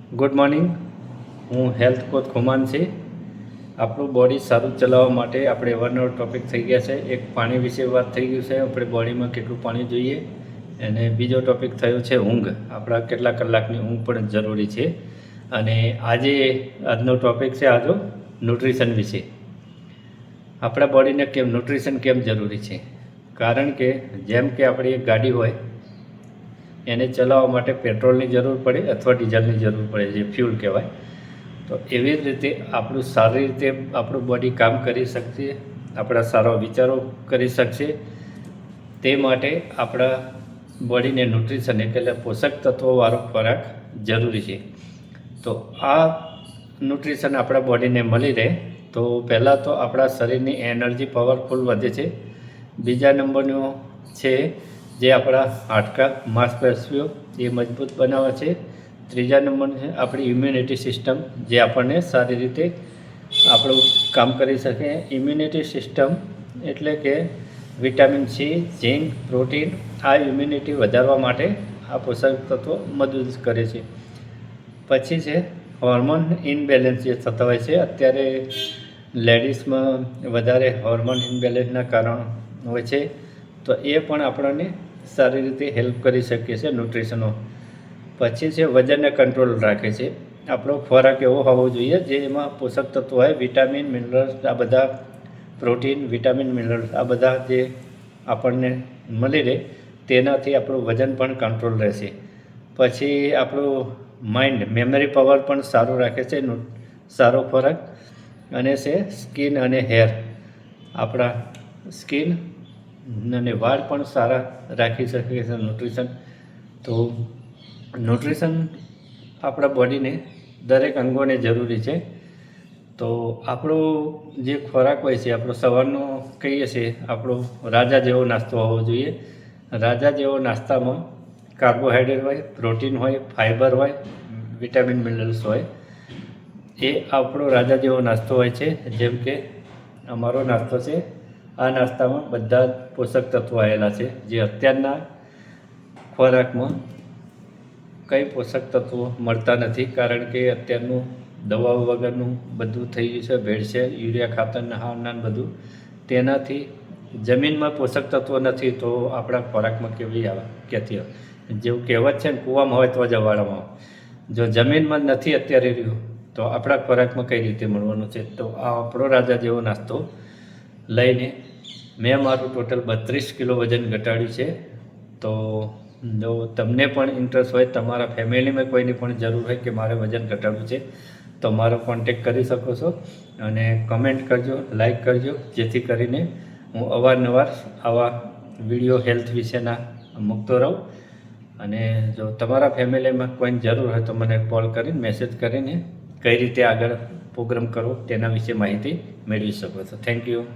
Good morning. હું health coach Khuman છે. આપણું બોડી સારું ચલાવવા માટે આપણે અવારનવાર ટૉપિક થઈ ગયા છે. એક પાણી વિશે વાત થઈ ગયું છે, આપણે બોડીમાં કેટલું પાણી જોઈએ. અને બીજો ટૉપિક થયો છે ઊંઘ. આપણા કેટલા કલાકની ઊંઘ પણ જરૂરી છે. અને આજનો ટૉપિક છે ન્યુટ્રિશન વિશે. આપણા બોડીને ન્યુટ્રિશન કેમ જરૂરી છે? કારણ કે જેમ કે આપણી એક ગાડી હોય, એને ચલાવવા માટે પેટ્રોલની જરૂર પડે અથવા ડીઝલની જરૂર પડે, જે ફ્યુલ કહેવાય. તો એવી જ રીતે સારી રીતે આપણું બોડી કામ કરી શકશે, આપણા સારા વિચારો કરી શકશે. તે માટે આપણા બોડીને ન્યુટ્રિશન એટલે પોષક તત્વોવાળો ખોરાક જરૂરી છે. તો આ ન્યુટ્રિશન આપણા બોડીને મળી રહે તો પહેલાં તો આપણા શરીરની એનર્જી પાવરફુલ વધે છે. બીજા નંબરનું છે જે આપણા હાડકાં માંસપેશીઓ એ મજબૂત બનાવે છે. ત્રીજા નંબરનું છે આપણી ઇમ્યુનિટી સિસ્ટમ, જે આપણને સારી રીતે આપણું કામ કરી શકે. ઇમ્યુનિટી સિસ્ટમ એટલે કે વિટામિન સી, ઝીંક, પ્રોટીન આ ઇમ્યુનિટી વધારવા માટે આ પોષક તત્વો મદદ કરે છે. પછી છે હોર્મોન ઇનબેલેન્સ જે થતા હોય છે. અત્યારે લેડીઝમાં વધારે હોર્મોન ઇનબેલેન્સના કારણ હોય છે, તો એ પણ આપણને સારી રીતે હેલ્પ કરી શકીએ છીએ ન્યુટ્રિશનો. પછી છે વજનને કંટ્રોલ રાખે છે. આપણો ખોરાક એવો હોવો જોઈએ જે એમાં પોષક તત્વો હોય, વિટામિન, મિનરલ્સ, આ બધા પ્રોટીન, વિટામિન, મિનરલ્સ આ બધા જે આપણને મળી રહે, તેનાથી આપણું વજન પણ કંટ્રોલ રહેશે. પછી આપણું માઇન્ડ, મેમરી પાવર પણ સારું રાખે છે સારો ખોરાક. અને છે સ્કિન અને હેર, આપણા સ્કિન અને વાળ પણ સારા રાખી શકે છે ન્યુટ્રિશન. તો ન્યુટ્રિશન આપણા બોડીને દરેક અંગોને જરૂરી છે. તો આપણો જે ખોરાક હોય છે, આપણો સવારનો કહીએ છીએ આપણો રાજા જેવો નાસ્તો હોવો જોઈએ. રાજા જેવો નાસ્તામાં કાર્બોહાઈડ્રેટ હોય, પ્રોટીન હોય, ફાઇબર હોય, વિટામિન, મિનરલ્સ હોય. એ આપણો રાજા જેવો નાસ્તો હોય છે. જેમ કે અમારો નાસ્તો છે, આ નાસ્તામાં બધા પોષક તત્વો આવેલા છે, જે અત્યારના ખોરાકમાં કંઈ પોષક તત્વો મળતા નથી. કારણ કે અત્યારનું દવાઓ વગરનું બધું થઈ ગયું છે, ભેળસેળ, યુરિયા ખાતરના હાવના બધું. તેનાથી જમીનમાં પોષક તત્વો નથી તો આપણા ખોરાકમાં કેવી આવે, ક્યાંથી આવે? જેવું કહેવત છે ને, કૂવામાં હોય તો જ અવાડામાં આવે. જો જમીનમાં જ નથી અત્યારે રહ્યું તો આપણા ખોરાકમાં કઈ રીતે મળવાનું છે? તો આ આપણો રાજા જેવો નાસ્તો લઈને મેં મારું ટોટલ 32 કિલો વજન ઘટાડ્યું છે. તો જો તમને પણ ઇન્ટરેસ્ટ હોય, તમારા ફેમિલીમાં કોઈની પણ જરૂર હોય કે મારે વજન ઘટાડવું છે, તો મારો કોન્ટેક કરી શકો છો. અને કમેન્ટ કરજો, લાઈક કરજો, જેથી કરીને હું અવારનવાર આવા વિડીયો હેલ્થ વિશેના મૂકતો રહું. અને જો તમારા ફેમિલીમાં કોઈને જરૂર હોય તો મને કોલ કરીને, મેસેજ કરીને કઈ રીતે આગળ પ્રોગ્રામ કરો તેના વિશે માહિતી મેળવી શકો છો. Thank you.